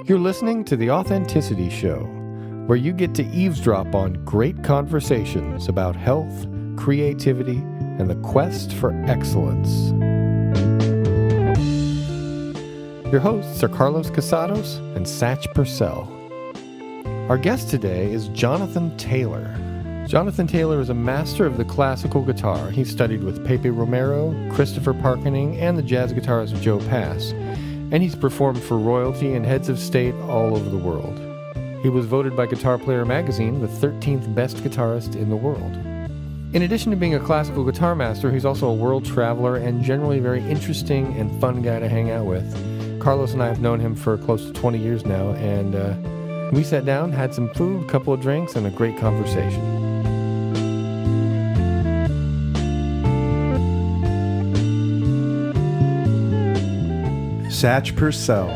You're listening to The Authenticity Show, where you get to eavesdrop on great conversations about health, creativity, and the quest for excellence. Your hosts are Carlos Casados and Satch Purcell. Our guest today is Jonathan Taylor. Jonathan Taylor is a master of the classical guitar. He studied with Pepe Romero, Christopher Parkening, and the jazz guitarist Joe Pass. And he's performed for royalty and heads of state all over the world. He was voted by Guitar Player magazine the 13th best guitarist in the world. In addition to being a classical guitar master, he's also a world traveler and generally a very interesting and fun guy to hang out with. Carlos and I have known him for close to 20 years now, and we sat down, had some food, a couple of drinks, and a great conversation. Satch Purcell.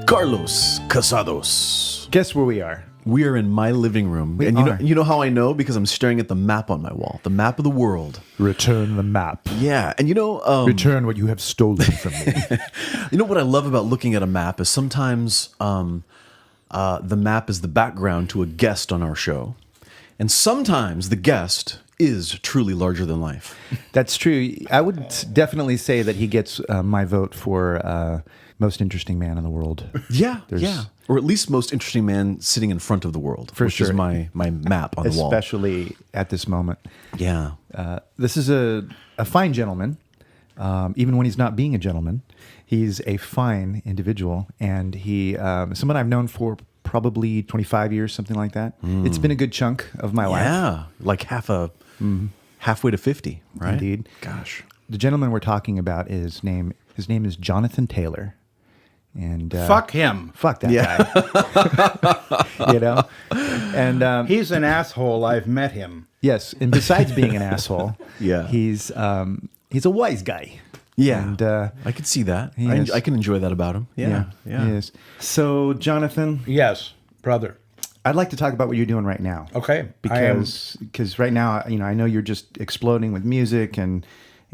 Carlos Casados. Guess where we are? We are in my living room. You know how I know? Because I'm staring at the map on my wall. The map of the world. Return the map. Yeah. And return what you have stolen from me. You know what I love about looking at a map is sometimes the map is the background to a guest on our show. And sometimes the guest is truly larger than life. That's true. I would definitely say that he gets my vote for most interesting man in the world. Yeah. Or at least most interesting man sitting in front of the world. For which sure. is my map on the wall. Especially at this moment. Yeah. This is a fine gentleman. Even when he's not being a gentleman, he's a fine individual. And he someone I've known for probably 25 years, something like that. It's been a good chunk of my life. Yeah, like halfway to 50, right? Indeed. Gosh. The gentleman we're talking about, his name is Jonathan Taylor. And fuck him. Fuck that guy. You know? And he's an asshole. I've met him. Yes, and besides being an asshole, yeah, he's a wise guy. Yeah, and I could see that. I can enjoy that about him. Yeah. He is. So, Jonathan. Yes, brother. I'd like to talk about what you're doing right now. Okay. Because right now, I know you're just exploding with music, and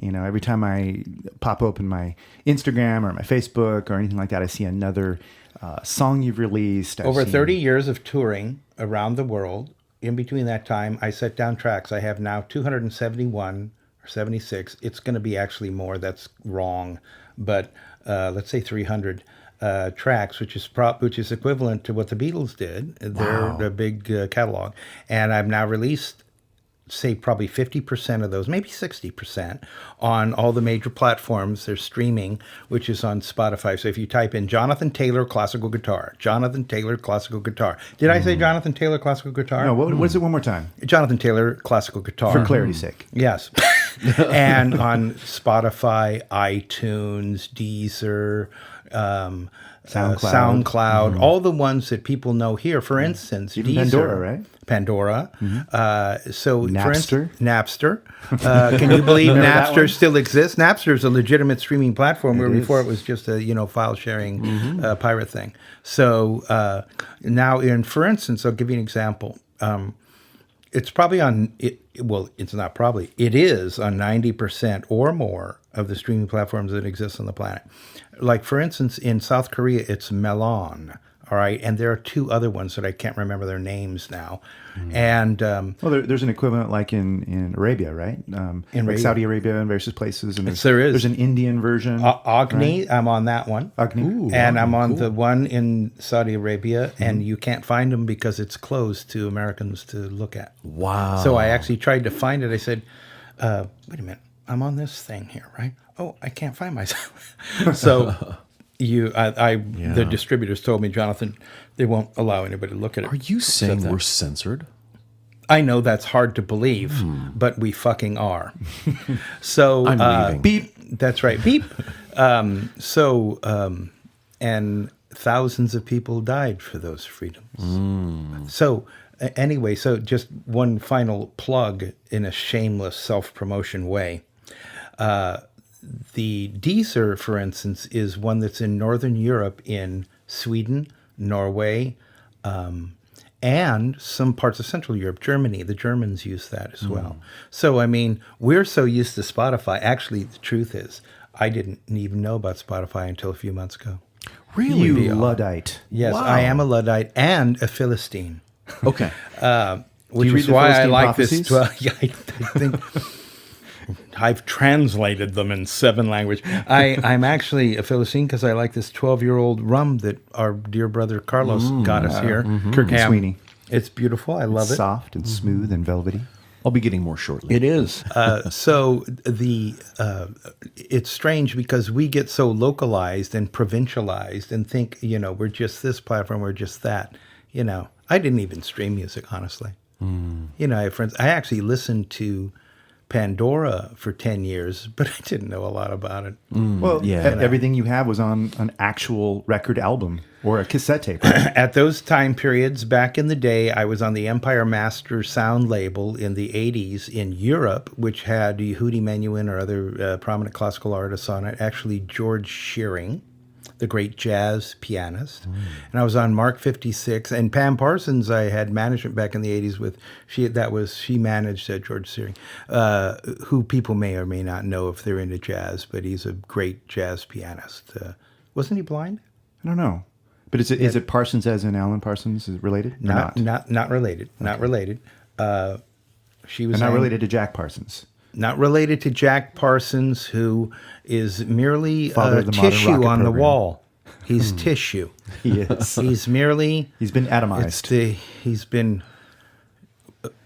every time I pop open my Instagram or my Facebook or anything like that, I see another song you've released. Over 30 years of touring around the world. In between that time, I set down tracks. I have now 271 or 76. It's going to be actually more. That's wrong. But let's say 300 tracks, which is equivalent to what the Beatles did. Their big catalog. And I've now released, say, probably 50% of those, maybe 60% on all the major platforms. They're streaming, which is on Spotify. So if you type in Jonathan Taylor classical guitar, Jonathan Taylor classical guitar. Did I say Jonathan Taylor classical guitar? No, what is it one more time? Jonathan Taylor classical guitar. For clarity's sake. Yes. And on Spotify, iTunes, Deezer, SoundCloud, all the ones that people know here. For instance, even Deezer, Pandora, right? Pandora. So Napster. Napster. Can you believe Napster still exists? Napster is a legitimate streaming platform where before it was just a file sharing pirate thing. So now, for instance, I'll give you an example. It's probably on it. Well, it's not probably. It is on 90% or more of the streaming platforms that exist on the planet. Like, for instance, in South Korea, it's Melon. All right, and there are two other ones that I can't remember their names now. And there's an equivalent like in Arabia, right? Like Saudi Arabia and various places. And there's an Indian version. Agni, right? I'm on that one. Agni. Ooh, and I'm on the one in Saudi Arabia, and you can't find them because it's closed to Americans to look at. Wow. So I actually tried to find it. I said, wait a minute, I'm on this thing here, right? Oh, I can't find myself. So... The distributors told me, Jonathan, they won't allow anybody to look at it. Are you saying we're censored? I know that's hard to believe, but we fucking are. So I'm leaving. Beep. That's right. Beep. And thousands of people died for those freedoms. So anyway, so just one final plug in a shameless self-promotion way. The Deezer, for instance, is one that's in Northern Europe, in Sweden, Norway, and some parts of Central Europe, Germany. The Germans use that as well. So, I mean, we're so used to Spotify. Actually, the truth is, I didn't even know about Spotify until a few months ago. Really? You Luddite. Yes, Wow. I am a Luddite and a Philistine. Okay. Which you read is the why I Philistine like this. prophecies? Well, yeah, I think I've translated them in 7 languages. I'm actually a Philistine because I like this 12-year-old rum that our dear brother Carlos got us here. Kirk and Sweeney. It's beautiful. I love it. Soft and smooth and velvety. I'll be getting more shortly. It is. So it's strange because we get so localized and provincialized and think, we're just this platform, we're just that. I didn't even stream music, honestly. I have friends. I actually listened to Pandora for 10 years, but I didn't know a lot about it. Well, everything you have was on an actual record album or a cassette tape. Right? At those time periods, back in the day, I was on the Empire Master sound label in the 80s in Europe, which had Yehudi Menuhin or other prominent classical artists on it. Actually, George Shearing, the great jazz pianist. And I was on Mark 56. And Pam Parsons, I had management back in the 80s with. She managed George Shearing, who people may or may not know if they're into jazz, but he's a great jazz pianist. Wasn't he blind? I don't know. But is it Parsons as in Alan Parsons? Is it related? Or Not related. Okay. Not related. She was not related to Jack Parsons. Not related to Jack Parsons, who is merely Father of the modern tissue rocket on the program. wall. He's tissue. He is. He's merely. He's been atomized. He's been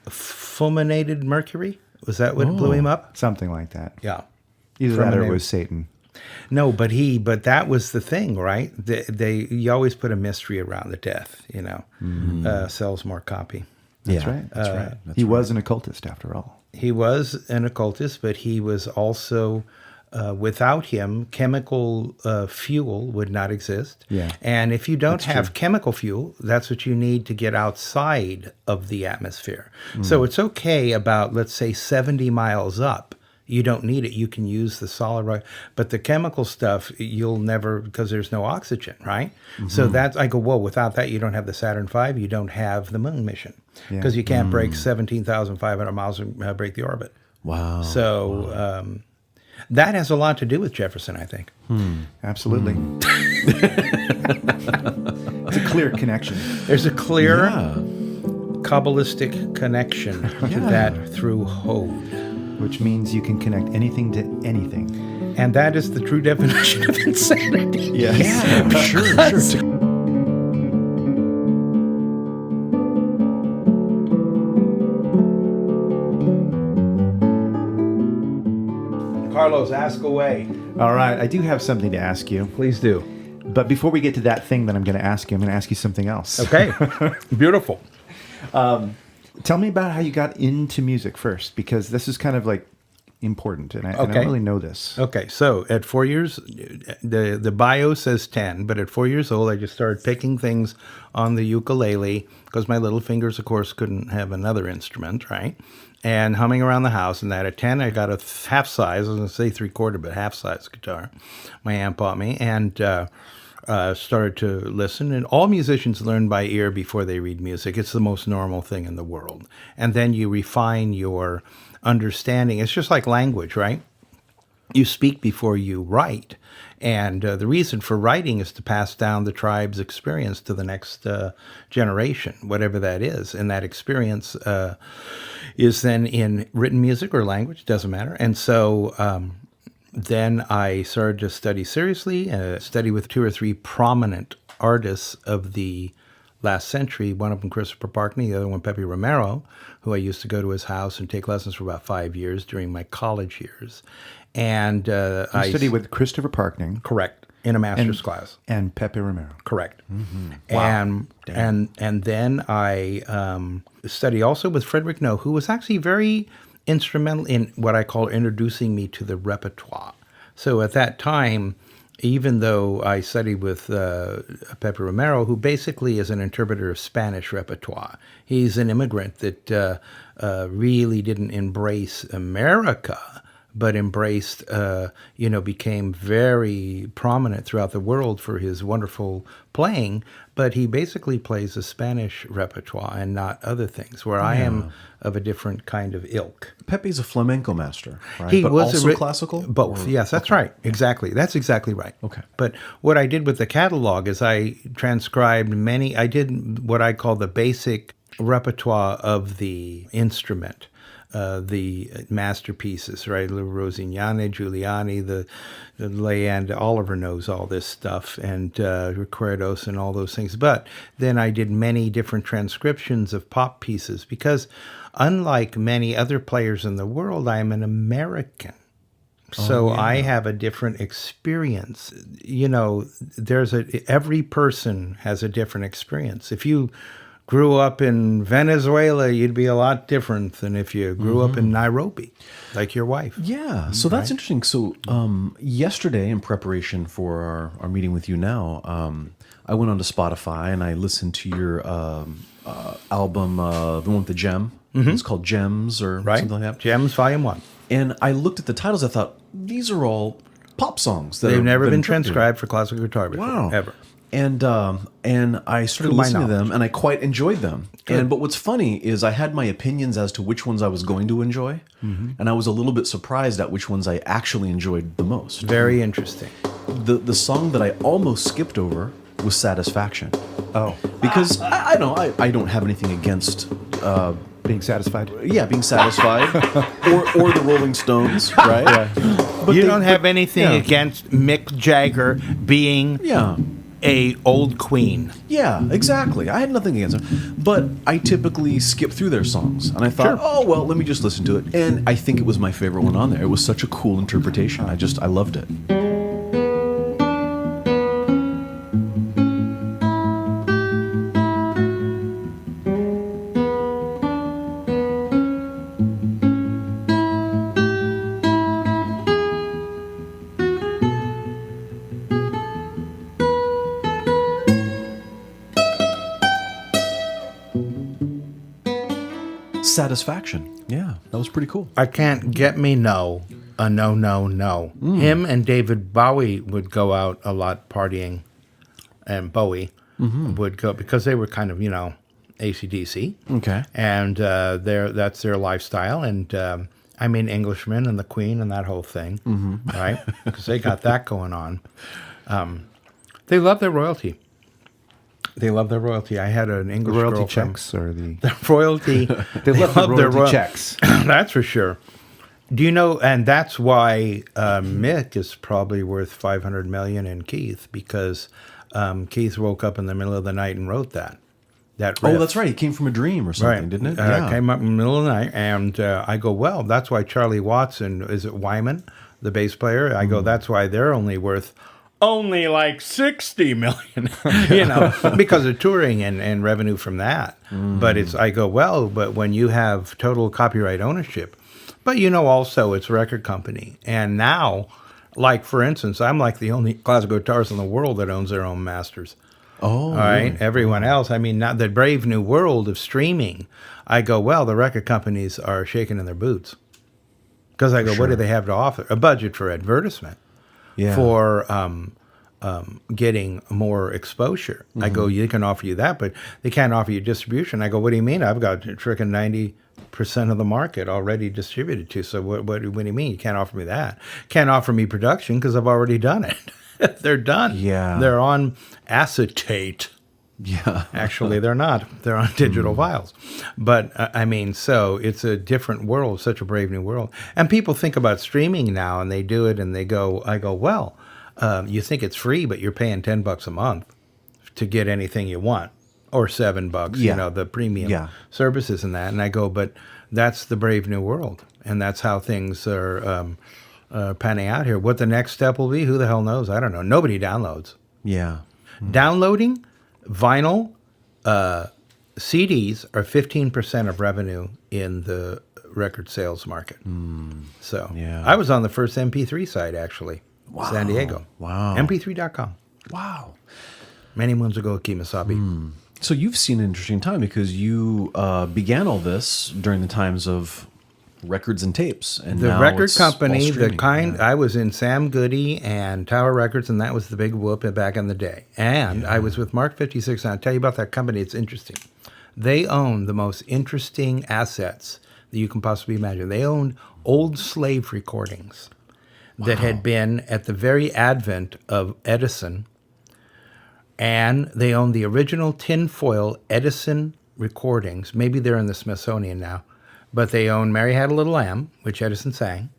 fulminated mercury. Was that what blew him up? Something like that. Yeah. Either that or it Fulminated. was Satan. No, but that was the thing, right? You always put a mystery around the death. Sells more copy. That's right. That's right. That's He right. was an occultist after all. He was an occultist, but he was also, without him, chemical fuel would not exist. Yeah. And if you don't have chemical fuel, that's what you need to get outside of the atmosphere. So it's okay about, let's say, 70 miles up. You don't need it. You can use the solid rock. But the chemical stuff, you'll never, because there's no oxygen, right? So that's, I go, whoa, without that, you don't have the Saturn V, you don't have the moon mission. Because you can't break 17,500 miles and break the orbit. Wow. So that has a lot to do with Jefferson, I think. Absolutely. It's a clear connection. There's a clear Yeah. Kabbalistic connection to that through Hode. Which means you can connect anything to anything. And that is the true definition of insanity. Yes. Yeah, sure. Carlos, ask away. All right. I do have something to ask you. Please do. But before we get to that thing that I'm going to ask you, I'm going to ask you something else. Okay. Beautiful. Tell me about how you got into music first, because this is kind of like important, and I don't really know this. Okay, so at 4 years, the bio says 10, but at 4 years old, I just started picking things on the ukulele because my little fingers, of course, couldn't have another instrument, right? And humming around the house. And that at 10, I got a half size, I was going to say 3/4, but half size guitar. My aunt bought me, and started to listen. And all musicians learn by ear before they read music. It's the most normal thing in the world. And then you refine your understanding. It's just like language, right? You speak before you write. And the reason for writing is to pass down the tribe's experience to the next generation, whatever that is. And that experience is then in written music or language, doesn't matter. And so then I started to study seriously, study with 2 or 3 prominent artists of the last century, one of them Christopher Parkney, the other one Pepe Romero, who I used to go to his house and take lessons for about 5 years during my college years. And I studied with Christopher Parkney. Correct. In a master's class. And Pepe Romero. Correct. Wow. And then I studied also with Frederick No, who was actually very instrumental in what I call introducing me to the repertoire. So at that time, even though I studied with Pepe Romero, who basically is an interpreter of Spanish repertoire, he's an immigrant that really didn't embrace America, but embraced, became very prominent throughout the world for his wonderful playing. But he basically plays a Spanish repertoire and not other things, where I am of a different kind of ilk. Pepe's a flamenco master, right? He but was also classical? Both. Yes, that's right. Exactly. That's exactly right. Okay. But what I did with the catalog is I transcribed I did what I call the basic repertoire of the instrument. The masterpieces, right? Rosignani, Giuliani, the Leand, Oliver knows all this stuff, and Recuerdos and all those things. But then I did many different transcriptions of pop pieces because, unlike many other players in the world, I am an American. So I have a different experience. Every person has a different experience. If you grew up in Venezuela, you'd be a lot different than if you grew up in Nairobi, like your wife. Yeah, so that's interesting. So yesterday, in preparation for our meeting with you now, I went onto Spotify and I listened to your album, the one with the gem. It's called Gems or something like that. Gems, Volume 1. And I looked at the titles. I thought, these are all pop songs. They've never been transcribed for classical guitar before, Wow. ever. And I started listening to them, and I quite enjoyed them. But what's funny is I had my opinions as to which ones I was going to enjoy, and I was a little bit surprised at which ones I actually enjoyed the most. Very interesting. The song that I almost skipped over was Satisfaction. Oh, Because I don't have anything against being satisfied. being satisfied or the Rolling Stones, right? But you don't have anything against Mick Jagger being a old queen. Yeah, exactly. I had nothing against them, but I typically skip through their songs, and I thought, oh well, let me just listen to it. And I think it was my favorite one on there. It was such a cool interpretation. I loved it. Satisfaction. Yeah, that was pretty cool. I Can't Get Me No. No. Him and David Bowie would go out a lot partying, and Bowie would go because they were kind of, AC/DC. Okay. And that's their lifestyle. And Englishmen and the Queen and that whole thing, right? Because they got that going on. They love their royalty. I had an English Royalty girl checks or the royalty. they love the royalty checks. That's for sure. Do you know? And that's why Mick is probably worth $500 million in Keith, because Keith woke up in the middle of the night and wrote that riff. Oh, that's right. It came from a dream or something, didn't it? It came up in the middle of the night, and I go, well, that's why Charlie Watts and is it Wyman, the bass player? I go, that's why they're only worth like 60 million, because of touring and revenue from that. But but when you have total copyright ownership, but also it's a record company. And now, like for instance, I'm like the only classical guitarist in the world that owns their own masters. Oh, all right. Really? Everyone else, not the brave new world of streaming. I go, well, the record companies are shaking in their boots. Because I go, what do they have to offer? A budget for advertisement. For getting more exposure. I go, they can offer you that, but they can't offer you distribution. I go, what do you mean? I've got freaking 90% of the market already distributed to. So what do you mean? You can't offer me that. Can't offer me production because I've already done it. They're done. Yeah. They're on acetate. Yeah. Actually, they're not. They're on digital files. But, so it's a different world, such a brave new world. And people think about streaming now, and they do it, and I go, well, you think it's free, but you're paying $10 a month to get anything you want, or $7, the premium services and that. And I go, but that's the brave new world, and that's how things are panning out here. What the next step will be, who the hell knows? I don't know. Nobody downloads. Yeah. Downloading vinyl CDs are 15% of revenue in the record sales market. So I was on the first MP3 site, actually. Wow. San Diego. Wow. MP3.com. Wow. Many moons ago at Kemosabe. So you've seen an interesting time because you began all this during the times of records and tapes. And The now record it's all company, the streaming. kind, I was in Sam Goody and Tower Records, and that was the big whoop back in the day. And I was with Mark 56, and I'll tell you about that company. It's interesting. They own the most interesting assets that you can possibly imagine. They owned old slave recordings that had been at the very advent of Edison, and they owned the original tinfoil Edison recordings. Maybe they're in the Smithsonian now, but they own Mary Had a Little Lamb, which Edison sang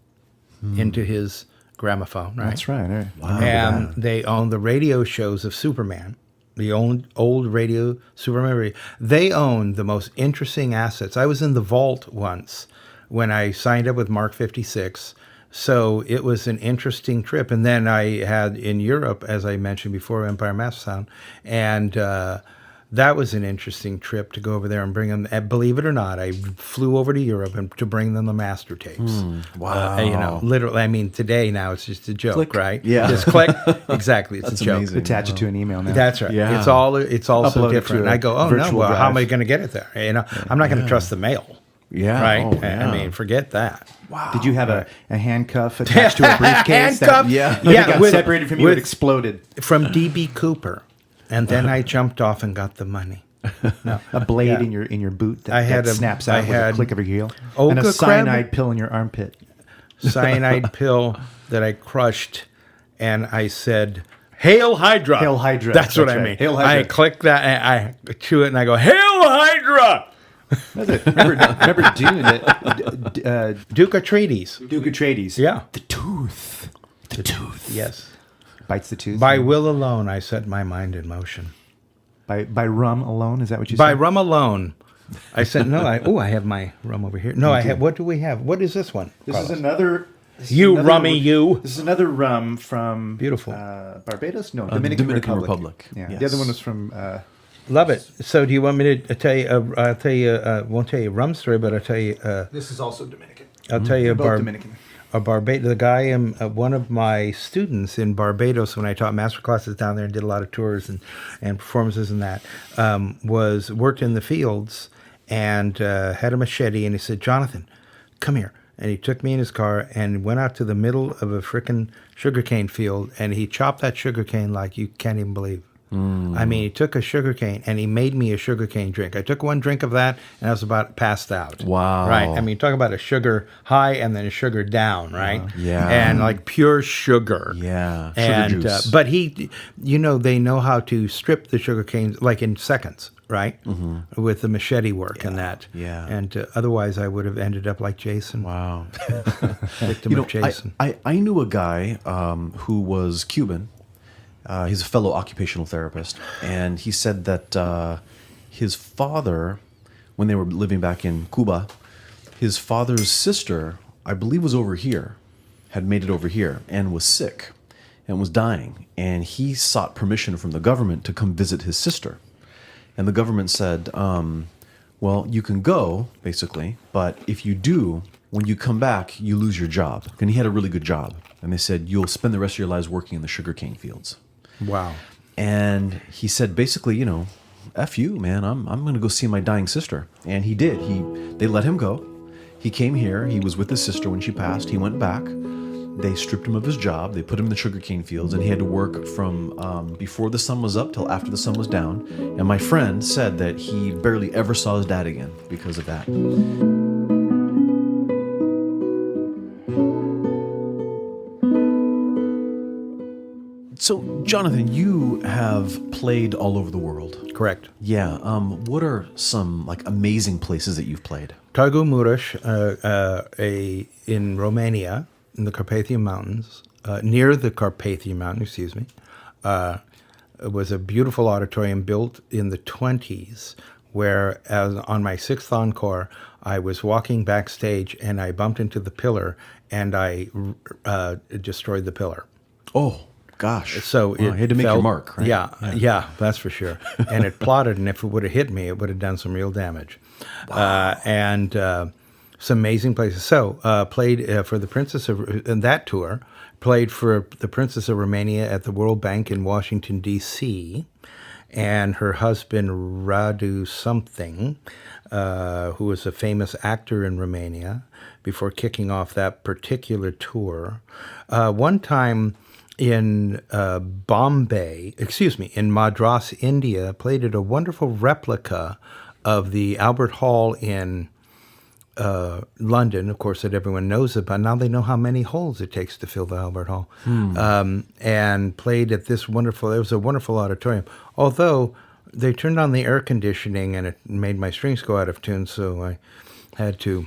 into his gramophone, right? That's right. Right. Wow. And they own the radio shows of Superman, the old radio Superman radio. They own the most interesting assets. I was in the vault once when I signed up with Mark 56. So it was an interesting trip. And then I had in Europe, as I mentioned before, Empire Master Sound. And that was an interesting trip to go over there and bring them. Believe it or not, I flew over to Europe and to bring them the master tapes. Wow. Literally, I mean, today now it's just a joke, Click. right? Yeah. Just click. Exactly. It's That's a joke. amazing. Attach it to an email now. That's right. Yeah. It's all so Upload it different. to And I go, oh no, virtual well, how am drive. I going to get it there? I'm not going to trust the mail. Yeah. Right. Oh, yeah. I mean, forget that. Wow. Did you have a handcuff attached to a briefcase? Handcuff? Yeah. If it got with- separated from you, it exploded. From DB Cooper, and then I jumped off and got the money. No. A blade Yeah. in your boot that, I had that a- snaps I out with had a click of your heel. Oga And a crab- cyanide pill in your armpit. Cyanide pill that I crushed, and I said, "Hail Hydra!" Hail Hydra. That's what That's I right. mean. Hail Hydra. I click that, and I chew it, and I go, "Hail Hydra!" Remember Dune? Duke Atreides. Duke Atreides. Yeah. The tooth. The tooth. Yes. Bites the tooth. By will alone, I set my mind in motion. By rum alone? Is that what you By said? rum alone. I said, no, I have my rum over here. No, I have, what do we have? What is this one? This Carlos? is another. You rummy you. This is another rum from Beautiful. Barbados. No, Dominican Dominican Republic. Yeah, Yes. the other one was from. Love it. So do you want me to tell you, I'll tell you, won't tell you a rum story, but I'll tell you, This is also Dominican. I'll tell you Both Dominican. a Barbados, the guy, one of my students in Barbados when I taught master classes down there and did a lot of tours and performances and that, worked in the fields and had a machete, and he said, "Jonathan, come here." And he took me in his car and went out to the middle of a frickin' sugarcane field, and he chopped that sugarcane like you can't even believe. I mean, he took a sugarcane and he made me a sugarcane drink. I took one drink of that and I was about passed out. Wow. Right. I mean, talk about a sugar high and then a sugar down, right? Yeah. And like pure sugar. Yeah. Sugar And juice. but he, they know how to strip the sugar canes like in seconds, right? With the machete work and that. Yeah. And otherwise, I would have ended up like Jason. Wow. Victim of Jason. I knew a guy who was Cuban. He's a fellow occupational therapist, and he said that his father, when they were living back in Cuba, his father's sister, I believe, was over here, had made it over here, and was sick, and was dying, and he sought permission from the government to come visit his sister, and the government said, well, you can go, basically, but if you do, when you come back, you lose your job. And he had a really good job. And they said, you'll spend the rest of your lives working in the sugarcane fields. Wow. And he said, basically, F you, man, I'm going to go see my dying sister. And he did. They let him go. He came here. He was with his sister when she passed. He went back. They stripped him of his job. They put him in the sugarcane fields, and he had to work from before the sun was up till after the sun was down. And my friend said that he barely ever saw his dad again because of that. So, Jonathan, you have played all over the world. Correct. Yeah. What are some amazing places that you've played? Târgu Mureș, in Romania, in the Carpathian Mountains, near the Carpathian Mountain, excuse me, it was a beautiful auditorium built in the 20s where on my sixth encore, I was walking backstage and I bumped into the pillar and I destroyed the pillar. Oh, gosh. So you had to make your mark, right? Yeah, that's for sure. And it plotted, and if it would have hit me, it would have done some real damage. Wow. And some amazing places. So played for the Princess of, in that tour, played for the Princess of Romania at the World Bank in Washington, D.C., and her husband Radu something, who was a famous actor in Romania, before kicking off that particular tour. One time in in Madras, India, played at a wonderful replica of the Albert Hall in London, of course, that everyone knows about. Now they know how many holes it takes to fill the Albert Hall. And played at this wonderful, it was a wonderful auditorium. Although they turned on the air conditioning and it made my strings go out of tune, so I had to,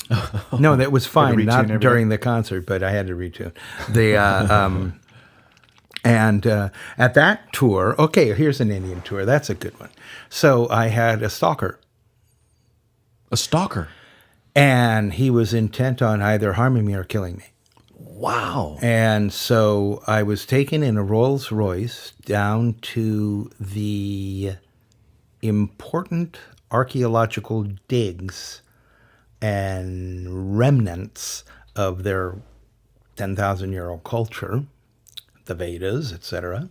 no, that was fine, not during the concert, but I had to retune. And at that tour, okay, here's an Indian tour. That's a good one. So I had a stalker. A stalker? And he was intent on either harming me or killing me. Wow. And so I was taken in a Rolls Royce down to the important archaeological digs and remnants of their 10,000-year-old culture, the Vedas, etc.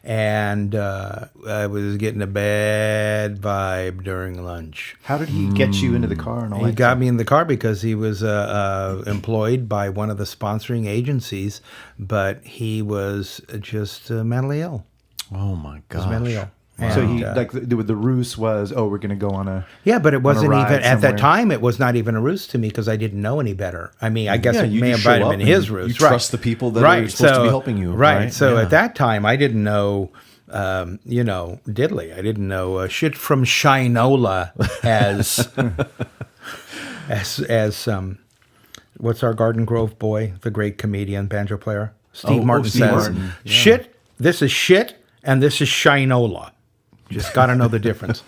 And I was getting a bad vibe during lunch. How did he get you into the car and all that? He got me in the car because he was employed by one of the sponsoring agencies, but he was just mentally ill. Oh my gosh. He was mentally ill. So And, he the ruse was, oh, we're going to go on a yeah, but it wasn't ride even at somewhere. that time. It was not even a ruse to me because I didn't know any better. I mean, I guess it may have show been up in his and ruse. You trust the people that are supposed to be helping you. Right. So Yeah. at that time, I didn't know, diddly. I didn't know shit from Shinola as what's our Garden Grove boy, the great comedian, banjo player, Steve Martin Steve says, Martin. Yeah. shit. This is shit, and this is Shinola. Just got to know the difference.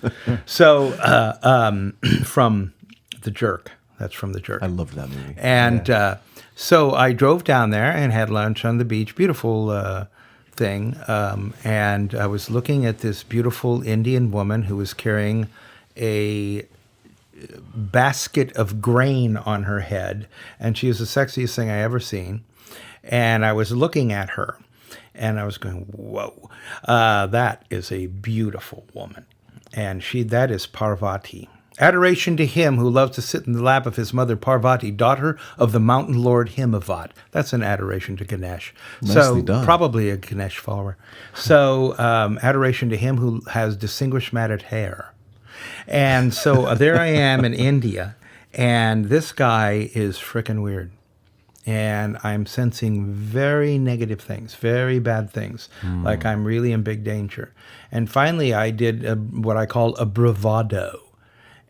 So from The Jerk. That's from The Jerk. I loved that movie. And so I drove down there and had lunch on the beach. Beautiful thing. And I was looking at this beautiful Indian woman who was carrying a basket of grain on her head. And she was the sexiest thing I ever seen. And I was looking at her. And I was going, whoa, that is a beautiful woman. And that is Parvati. Adoration to him who loves to sit in the lap of his mother Parvati, daughter of the mountain lord Himavat. That's an adoration to Ganesh. Nicely done. Probably a Ganesh follower. So adoration to him who has distinguished matted hair. And so there I am in India, and this guy is frickin' weird. And I'm sensing very negative things, very bad things, like I'm really in big danger. And finally, I did what I call a bravado.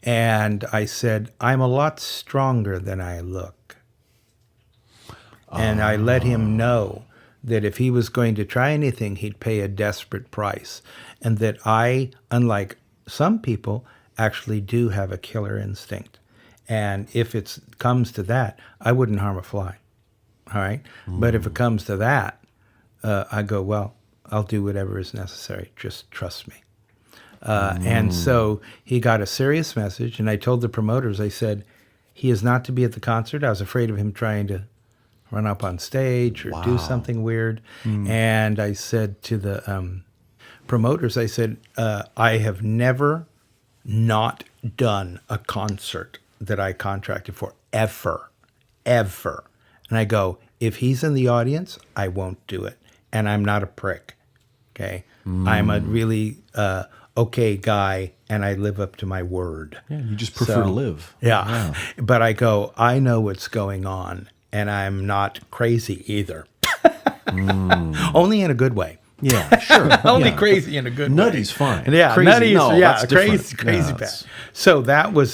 And I said, I'm a lot stronger than I look. And I let him know that if he was going to try anything, he'd pay a desperate price. And that I, unlike some people, actually do have a killer instinct. And if it comes to that, I wouldn't harm a fly. All right. But if it comes to that, I go, well, I'll do whatever is necessary. Just trust me. And so he got a serious message. And I told the promoters, I said, he is not to be at the concert. I was afraid of him trying to run up on stage or do something weird. And I said to the promoters, I said, I have never not done a concert that I contracted for, ever. And I go, if he's in the audience, I won't do it. And I'm not a prick, okay? I'm a really okay guy, and I live up to my word. Yeah, you just prefer to live. Yeah. But I go, I know what's going on, and I'm not crazy either. Only in a good way. Yeah, sure. Only crazy in a good way. Nutty's fine. Yeah, Crazy, nutty's, no, yeah, that's different. crazy Yeah, bad. So that was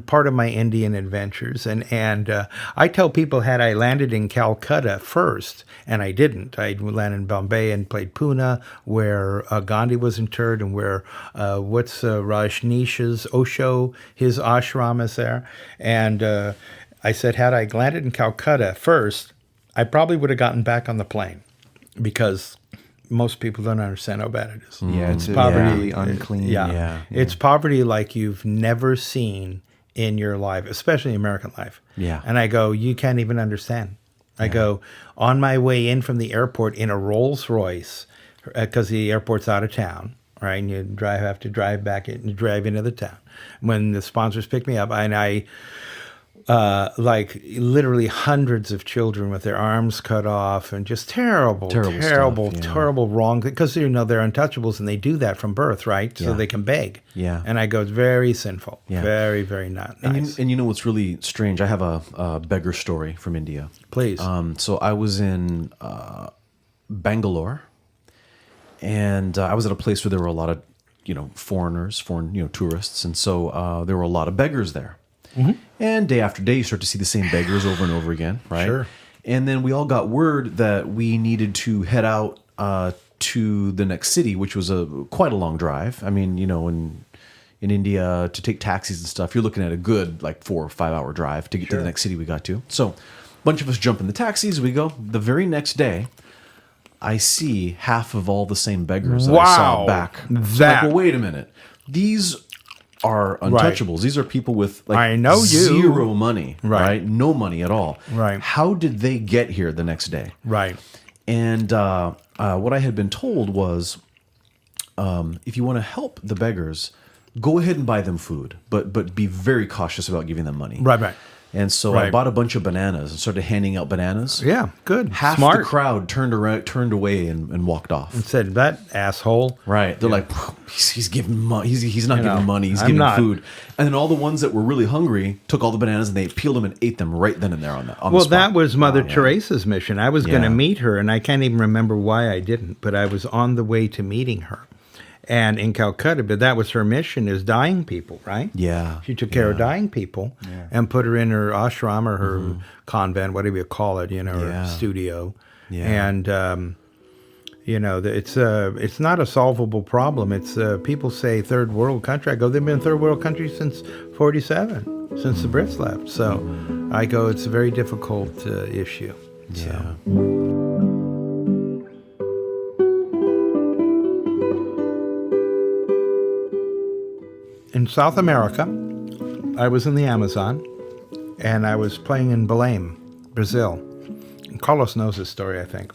part of my Indian adventures, and I tell people, had I landed in Calcutta first, and I didn't. I landed in Bombay and played Pune, where Gandhi was interred, and where Rajneesh's Osho, his ashram is there, and I said, had I landed in Calcutta first, I probably would have gotten back on the plane. Because most people don't understand how bad it is. Yeah, it's poverty, unclean. Yeah. It's poverty like you've never seen in your life, especially American life. Yeah. And I go, you can't even understand. I go, on my way in from the airport in a Rolls Royce, because the airport's out of town, right? And you have to drive back and drive into the town. When the sponsors picked me up, and I like literally hundreds of children with their arms cut off and just terrible stuff, yeah. terrible wrong, because they're untouchables and they do that from birth, right? So Yeah. they can beg. Yeah. And I go, it's very sinful. Yeah. Very, very not nice. And you know what's really strange? I have a beggar story from India. Please. So I was in Bangalore, and I was at a place where there were a lot of, foreign, tourists, and so there were a lot of beggars there. Mm-hmm. And day after day, you start to see the same beggars over and over again, right? Sure. And then we all got word that we needed to head out to the next city, which was quite a long drive. I mean, in India, to take taxis and stuff, you're looking at a good 4 or 5 hour drive to get to the next city we got to. So a bunch of us jump in the taxis. We go. The very next day, I see half of all the same beggars that I saw back. So I'm like, well, wait a minute. These are untouchables. Right. These are people with I know zero money, right? No money at all. Right. How did they get here the next day? Right. And what I had been told was, if you want to help the beggars, go ahead and buy them food, but be very cautious about giving them money. Right. And so I bought a bunch of bananas and started handing out bananas. Yeah, good. Half Smart. the crowd turned away and walked off. And said, that asshole. Right. They're like, he's giving money. He's not giving money. He's giving food. And then all the ones that were really hungry took all the bananas and they peeled them and ate them right then and there on the spot. That was Mother Teresa's mission. I was going to Yeah. meet her, and I can't even remember why I didn't, but I was on the way to meeting her. And in Calcutta, but that was her mission, is dying people, right? Yeah. She took care of dying people and put her in her ashram or her convent, whatever you call it, her studio. Yeah. And, it's not a solvable problem. It's people say third world country. I go, they've been third world country since 47, since the Brits left. So I go, it's a very difficult issue. Yeah. In South America, I was in the Amazon, and I was playing in Belém, Brazil. And Carlos knows this story, I think.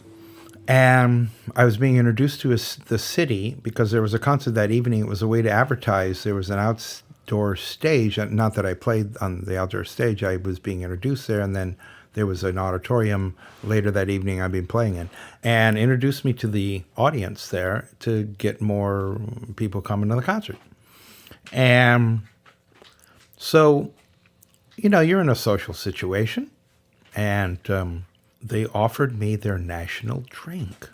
And I was being introduced to the city because there was a concert that evening. It was a way to advertise. There was an outdoor stage. Not that I played on the outdoor stage. I was being introduced there, and then there was an auditorium later that evening I'd been playing in, and introduced me to the audience there to get more people coming to the concert. And so, you're in a social situation, and they offered me their national drink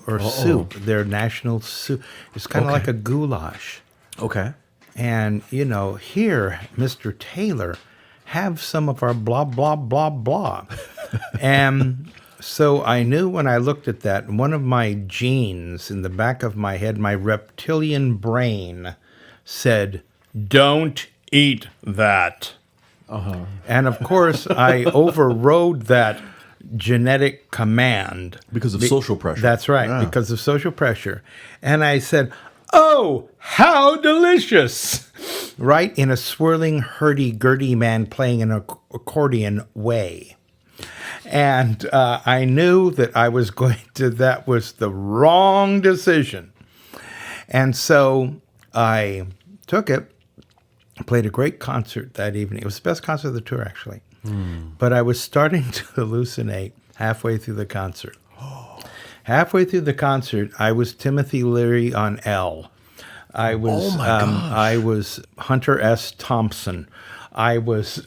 or soup, their national soup. It's kind of like a goulash. Okay. And, here, Mr. Taylor, have some of our blah, blah, blah, blah. And so I knew when I looked at that, one of my genes in the back of my head, my reptilian brain, said, don't eat that. And of course, I overrode that genetic command. Because of social pressure. That's right, because of social pressure. And I said, oh, how delicious, right? In a swirling, hurdy-gurdy man playing an accordion way. And I knew that that was the wrong decision. And so I took it, played a great concert that evening. It was the best concert of the tour, actually. But I was starting to hallucinate halfway through the concert. Halfway through the concert, I was Timothy Leary on L. I was I was Hunter S. Thompson. I was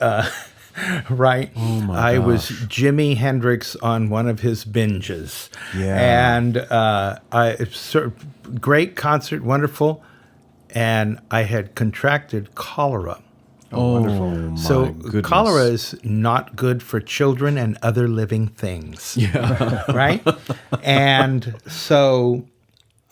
right. Oh my I gosh. was Jimi Hendrix on one of his binges. Yeah. And great concert, wonderful. And I had contracted cholera. My So goodness. cholera is not good for children and other living things. Yeah. Right? And so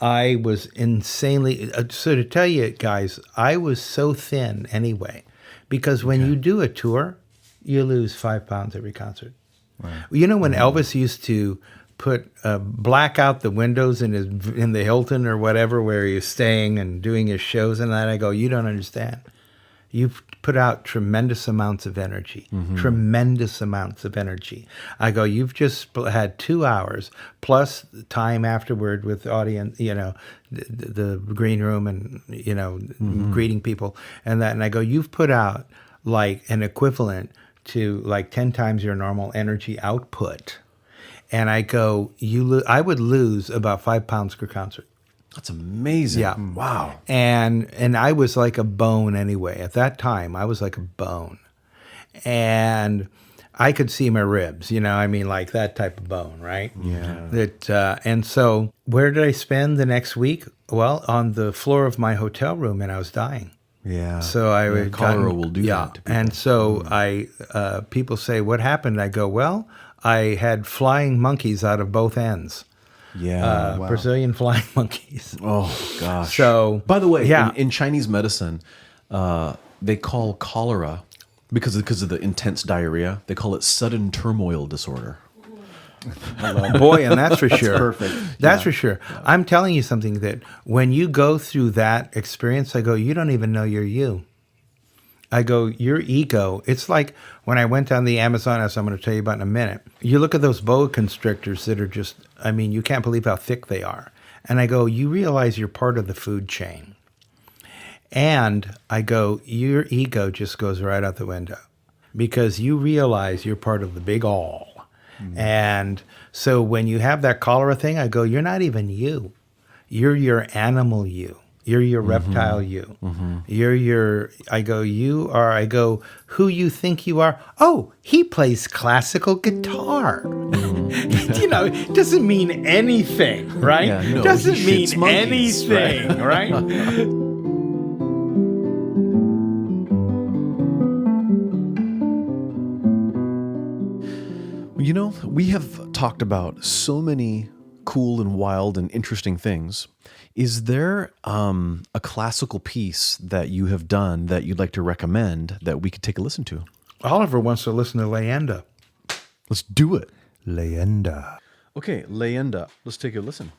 I was insanely, so to tell you guys, I was so thin anyway, because when you do a tour, you lose 5 pounds every concert. Right. When Elvis used to put black out the windows in the Hilton or whatever where he was staying and doing his shows and that, I go, you don't understand. you've put out tremendous amounts of energy, tremendous amounts of energy. I go, you've just had 2 hours plus time afterward with audience, the green room and, greeting people and that. And I go, you've put out like an equivalent to like 10 times your normal energy output. And I go, I would lose about 5 pounds per concert. That's amazing. Yeah. Wow. And I was like a bone anyway. At that time, I was like a bone. And I could see my ribs, like that type of bone, right? Yeah. And so where did I spend the next week? Well, on the floor of my hotel room, and I was dying. Yeah. So I would cholera will do that to people. And so people say, what happened? I go, well, I had flying monkeys out of both ends. Yeah. Brazilian flying monkeys. Oh gosh. So, by the way, yeah. in Chinese medicine, they call cholera because of the intense diarrhea. They call it sudden turmoil disorder. Boy, and that's for sure. Perfect. That's for sure. I'm telling you something that when you go through that experience, I go, you don't even know you're you. I go, your ego, it's like when I went down the Amazon, as I'm going to tell you about in a minute, you look at those boa constrictors that are just, you can't believe how thick they are. And I go, you realize you're part of the food chain. And I go, your ego just goes right out the window because you realize you're part of the big all. And so when you have that cholera thing, I go, you're not even you. You're your animal you. You're your reptile you. I go, who you think you are? Oh, he plays classical guitar. It doesn't mean anything, right? Yeah, no, doesn't he mean shits monkeys, anything, right? We have talked about so many cool and wild and interesting things. Is there a classical piece that you have done that you'd like to recommend that we could take a listen to? Oliver wants to listen to Leyenda. Let's do it. Leyenda. Okay, Leyenda. Let's take a listen.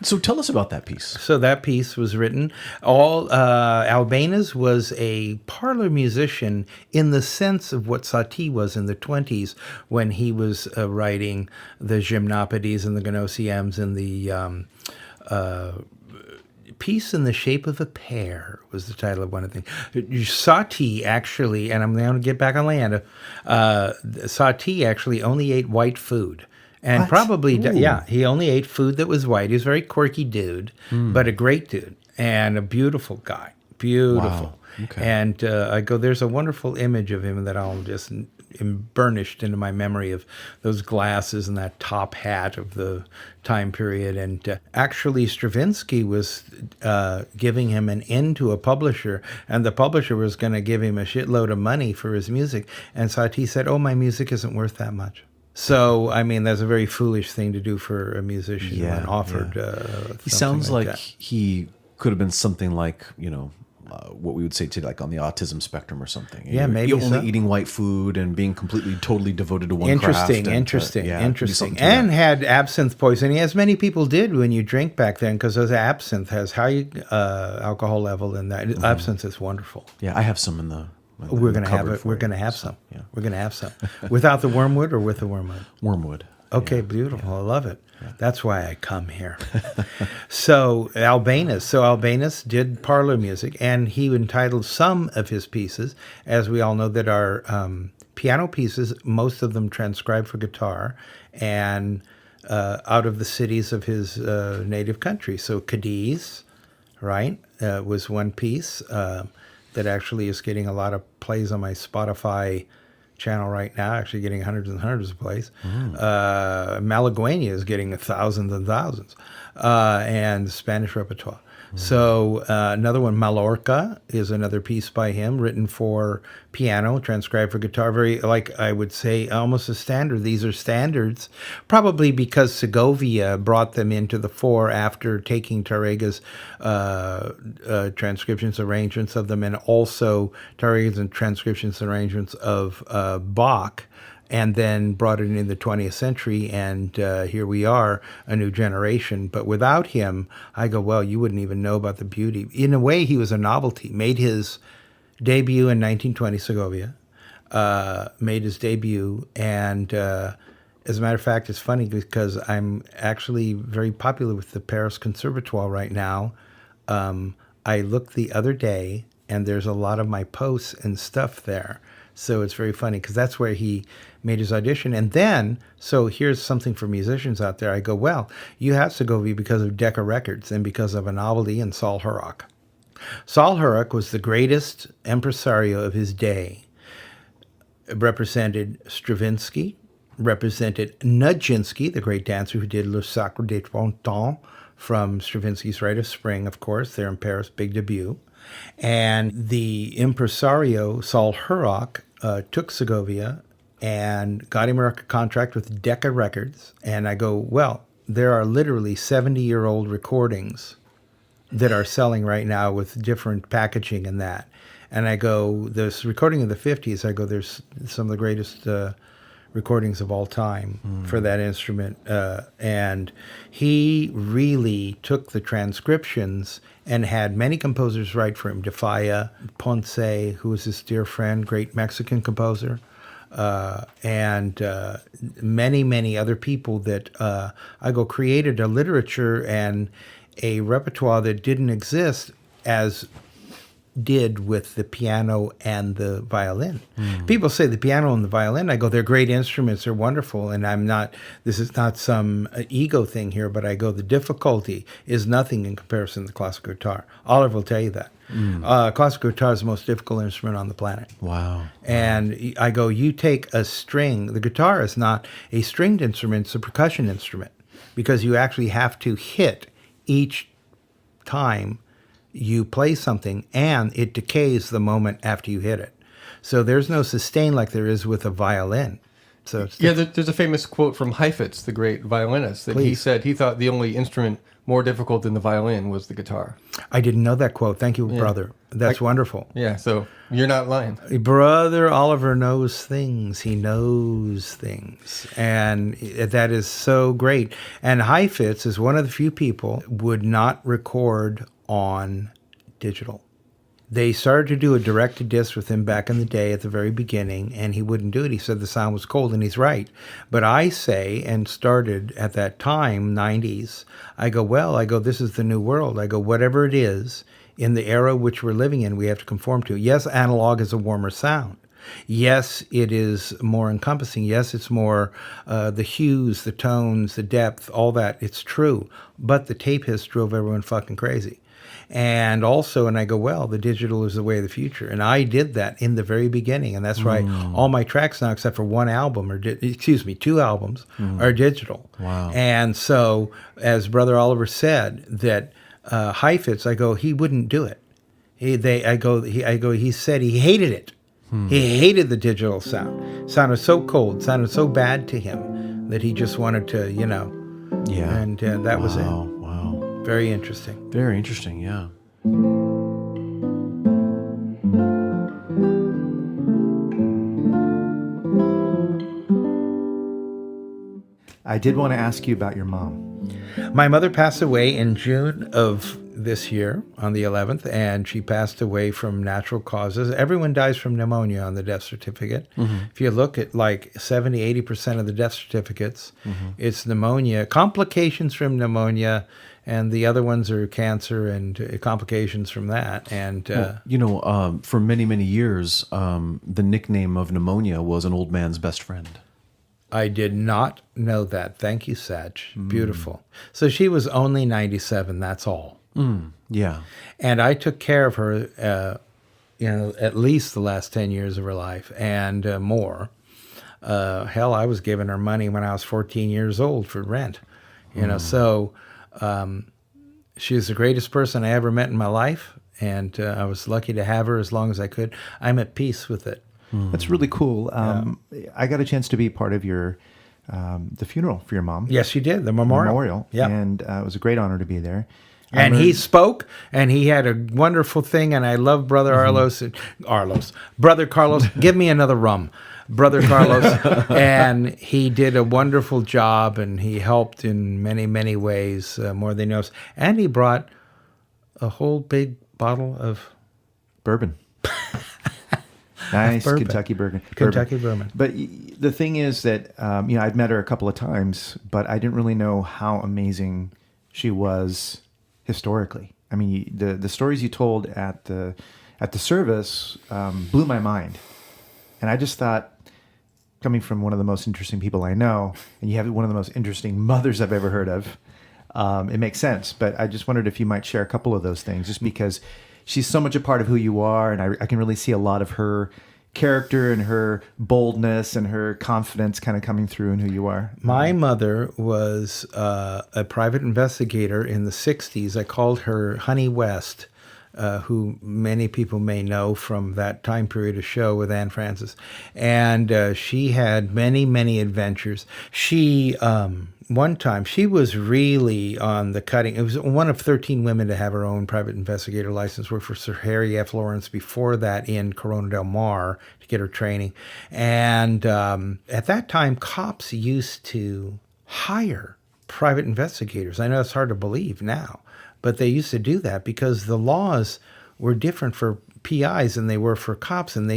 So tell us about that piece. So that piece was written. Albéniz was a parlor musician in the sense of what Satie was in the 20s when he was writing the Gymnopédies and the Gnosioms and the Piece in the Shape of a Pear was the title of one of the things. Satie actually, and I'm going to get back on Leander, Satie actually only ate white food. And What? probably, Ooh. yeah, he only ate food that was white. He was a very quirky dude, but a great dude and a beautiful guy. Beautiful. Wow. Okay. And there's a wonderful image of him that I'll just burnished into my memory of those glasses and that top hat of the time period. And actually, Stravinsky was giving him an in to a publisher, and the publisher was going to give him a shitload of money for his music. And Satie said, "Oh, my music isn't worth that much." So, I mean, that's a very foolish thing to do for a musician when offered. He sounds like that. he could have been something like, what we would say to like on the autism spectrum or something. Yeah, maybe only so. eating white food and being totally devoted to one Interesting, craft. interesting. Something to And that. had absinthe poisoning, as many people did when you drink back then, because absinthe has high alcohol level in that. Absinthe is wonderful. Yeah, I have some in the. We're going to have cupboard it. for We're you, going to have so, some. Yeah. We're going to have some. Without the wormwood or with the wormwood? Wormwood. Okay, beautiful. I love it. That's why I come here. So Albéniz did parlor music, and he entitled some of his pieces, as we all know, that are piano pieces, most of them transcribed for guitar, and out of the cities of his native country. So Cadiz, right, was one piece that actually is getting a lot of plays on my Spotify channel right now, actually getting hundreds and hundreds of plays. Malagueña is getting thousands and thousands, and Spanish repertoire. So another one, Mallorca, is another piece by him, written for piano, transcribed for guitar. Very, like I would say, almost a standard. These are standards, probably because Segovia brought them into the fore after taking Tarrega's transcriptions, arrangements of them, and also Tarrega's and transcriptions, arrangements of Bach, and then brought it in the 20th century, and here we are, a new generation. But without him, I go, well, you wouldn't even know about the beauty. In a way, he was a novelty. Made his debut in 1920, Segovia. Made his debut, and as a matter of fact, it's funny because I'm actually very popular with the Paris Conservatoire right now. I looked the other day, and there's a lot of my posts and stuff there. So it's very funny because that's where he made his audition. And then, so here's something for musicians out there. I go, well, you have Segovia because of Decca Records and because of a novelty in Saul Hurok. Saul Hurok was the greatest impresario of his day. Represented Stravinsky, represented Nijinsky, the great dancer who did Le Sacre des Printemps from Stravinsky's Rite of Spring, of course, there in Paris, big debut. And the impresario, Saul Hurok, took Segovia and got him a contract with Decca Records. And I go, well, there are literally 70-year-old recordings that are selling right now with different packaging and that. And I go, this recording of the 50s, I go, there's some of the greatest recordings of all time for that instrument. And he really took the transcriptions and had many composers write for him. De Falla, Ponce, who was his dear friend, great Mexican composer, and many, many other people that I go created a literature and a repertoire that didn't exist as did with the piano and the violin. People say the piano and the violin, I go, they're great instruments, they're wonderful, and this is not some ego thing here, but I go, the difficulty is nothing in comparison to the classical guitar. Oliver will tell you that. Classical guitar is the most difficult instrument on the planet. Wow. And I go, you take a string, the guitar is not a stringed instrument, it's a percussion instrument, because you actually have to hit each time you play something, and it decays the moment after you hit it. So there's no sustain like there is with a violin. So there's a famous quote from Heifetz, the great violinist, that he said he thought the only instrument more difficult than the violin was the guitar. I didn't know that quote. Thank you, brother. That's wonderful. Yeah, so you're not lying. Brother Oliver knows things. He knows things. And that is so great. And Heifetz is one of the few people would not record on digital. They started to do a direct-to-disc with him back in the day at the very beginning, and he wouldn't do it. He said the sound was cold, and he's right. But I say, and started at that time, 90s, I go, this is the new world. I go, whatever it is, in the era which we're living in, we have to conform to. Yes, analog is a warmer sound. Yes, it is more encompassing. Yes, it's more the hues, the tones, the depth, all that. It's true. But the tape hiss drove everyone fucking crazy. And also, and I go, well, the digital is the way of the future. And I did that in the very beginning. And that's why all my tracks now, except for one album, two albums, are digital. Wow. And so, as Brother Oliver said, that Heifetz, I go, he wouldn't do it. He said he hated it. He hated the digital sound. It sounded so cold, sounded so bad to him that he just wanted to, Yeah. And that was it. Wow. Very interesting. Very interesting, yeah. I did want to ask you about your mom. My mother passed away in June of this year on the 11th, and she passed away from natural causes. Everyone dies from pneumonia on the death certificate. If you look at like 70-80% of the death certificates, it's pneumonia, complications from pneumonia, and the other ones are cancer and complications from that. And for many, many years, the nickname of pneumonia was an old man's best friend. I did not know that. Thank you, Satch. Beautiful. So she was only 97, that's all. Yeah. And I took care of her, at least the last 10 years of her life and more. Hell, I was giving her money when I was 14 years old for rent, So She was the greatest person I ever met in my life, and I was lucky to have her as long as I could. I'm at peace with it. That's really cool. I got a chance to be part of your the funeral for your mom. Yes, you did. The memorial. Yeah. And it was a great honor to be there. And he spoke, and he had a wonderful thing, and I love Brother Brother Carlos, give me another rum. Brother Carlos, and he did a wonderful job, and he helped in many, many ways, more than he knows. And he brought a whole big bottle of bourbon. Nice bourbon. Kentucky bourbon. But the thing is that I'd met her a couple of times, but I didn't really know how amazing she was historically. I mean, the stories you told at the service blew my mind, and I just thought, coming from one of the most interesting people I know, and you have one of the most interesting mothers I've ever heard of, it makes sense. But I just wondered if you might share a couple of those things, just because she's so much a part of who you are, and I can really see a lot of her character and her boldness and her confidence kind of coming through in who you are. My mother was a private investigator in the 60s. I called her Honey West, who many people may know from that time period of show with Anne Francis. And she had many, many adventures. She, one time, she was really on the cutting. It was one of 13 women to have her own private investigator license. Worked for Sir Harry F. Lawrence before that in Corona del Mar to get her training. And at that time, cops used to hire private investigators. I know it's hard to believe now, but they used to do that because the laws were different for PIs than they were for cops, and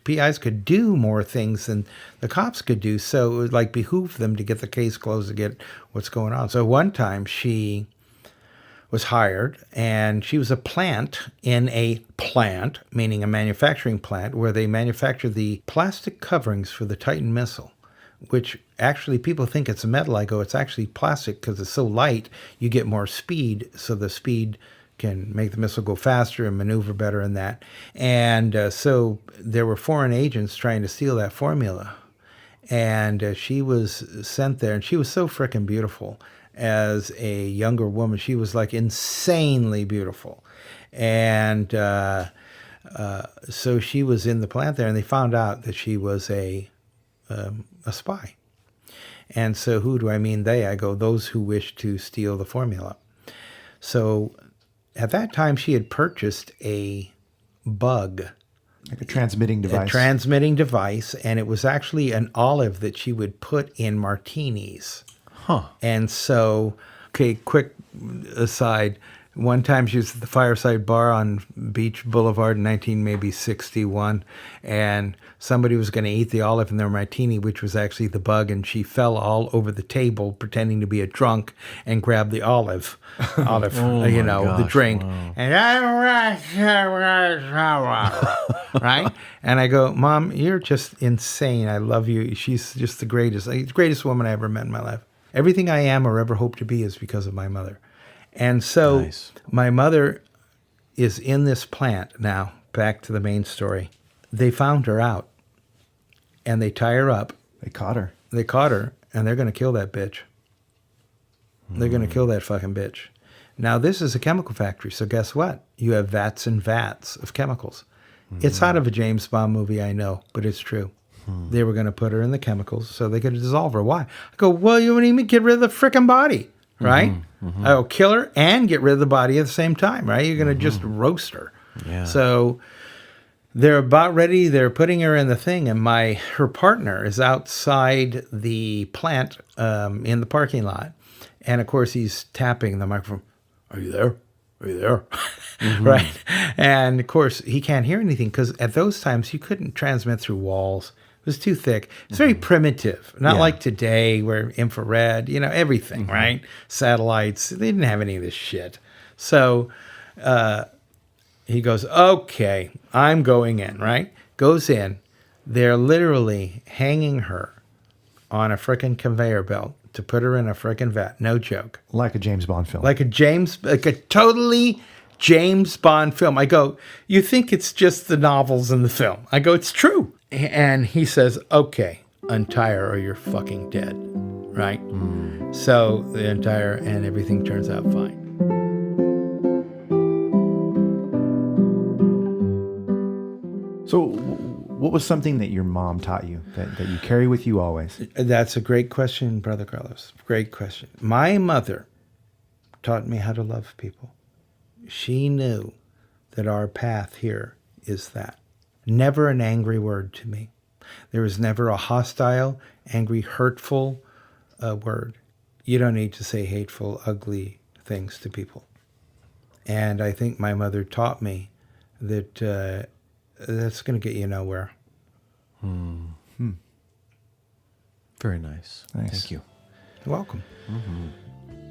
PIs could do more things than the cops could do. So it would like behoove them to get the case closed, to get what's going on. So one time she was hired, and she was a plant in a plant, meaning a manufacturing plant, where they manufacture the plastic coverings for the Titan missile, which actually people think it's a metal. I go, it's actually plastic because it's so light, you get more speed, so the speed can make the missile go faster and maneuver better in that. And so there were foreign agents trying to steal that formula. And she was sent there, and she was so frickin' beautiful as a younger woman. She was like insanely beautiful. And so she was in the plant there, and they found out that she was a spy. And so who do I mean they? I go, those who wish to steal the formula. So at that time, she had purchased a bug. Like a transmitting device. A transmitting device, and it was actually an olive that she would put in martinis. Huh. And so, okay, quick aside. One time she was at the Fireside Bar on Beach Boulevard in 1961, and somebody was going to eat the olive in their martini, which was actually the bug, and she fell all over the table pretending to be a drunk and grabbed the olive, Oh the drink. Wow. And right? And I go, Mom, you're just insane. I love you. She's just the greatest woman I ever met in my life. Everything I am or ever hope to be is because of my mother. And so Nice. My mother is in this plant now, back to the main story. They found her out, and they tie her up. They caught her. They caught her, and they're going to kill that bitch. They're going to kill that fucking bitch. Now, this is a chemical factory, so guess what? You have vats and vats of chemicals. It's out of a James Bond movie, I know, but it's true. They were going to put her in the chemicals so they could dissolve her. Why? I go, well, you wouldn't even get rid of the frickin' body, right? I'll kill her and get rid of the body at the same time, right? You're going to just roast her. Yeah. So they're about ready. They're putting her in the thing, and her partner is outside the plant in the parking lot. And, of course, he's tapping the microphone. Are you there? Are you there? Right? And, of course, he can't hear anything because at those times you couldn't transmit through walls. It was too thick. It's very primitive, not like today where infrared, everything, right? Satellites, they didn't have any of this shit. So he goes, okay, I'm going in, right? Goes in. They're literally hanging her on a frickin' conveyor belt to put her in a frickin' vat. No joke. Like a James Bond film. Like a totally James Bond film. I go, you think it's just the novels and the film. I go, it's true. And he says, okay, untie her or you're fucking dead, right? So they untie her and everything turns out fine. So, what was something that your mom taught you that you carry with you always? That's a great question, Brother Carlos. Great question. My mother taught me how to love people. She knew that our path here is that. Never an angry word to me. There was never a hostile, angry, hurtful word. You don't need to say hateful, ugly things to people. And I think my mother taught me that that's going to get you nowhere. Very nice. Nice. Thank you. You're welcome.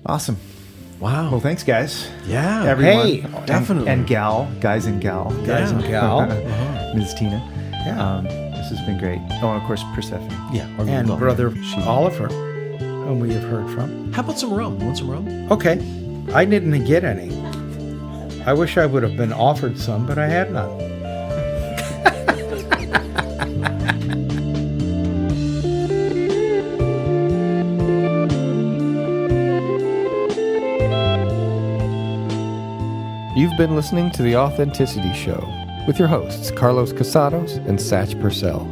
Awesome. Wow. Well, thanks, guys. Yeah. Everyone. Hey, definitely. And gal, guys and gal. Guys and gal. Ms. Tina. Yeah. This has been great. Oh, and of course, Persephone. Yeah. And well, Brother Oliver, whom we have heard from. How about some rum? Want some rum? Okay. I didn't get any. I wish I would have been offered some, but I had none. You've been listening to The Authenticity Show with your hosts, Carlos Casados and Satch Purcell.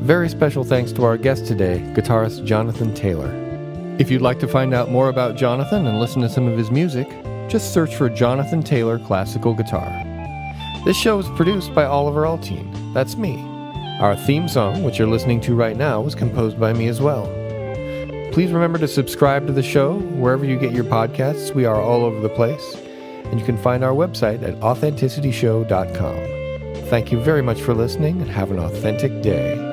Very special thanks to our guest today, guitarist Jonathan Taylor. If you'd like to find out more about Jonathan and listen to some of his music, just search for Jonathan Taylor Classical Guitar. This show is produced by Oliver Althoen. That's me. Our theme song, which you're listening to right now, was composed by me as well. Please remember to subscribe to the show wherever you get your podcasts. We are all over the place. And you can find our website at authenticityshow.com. Thank you very much for listening and have an authentic day.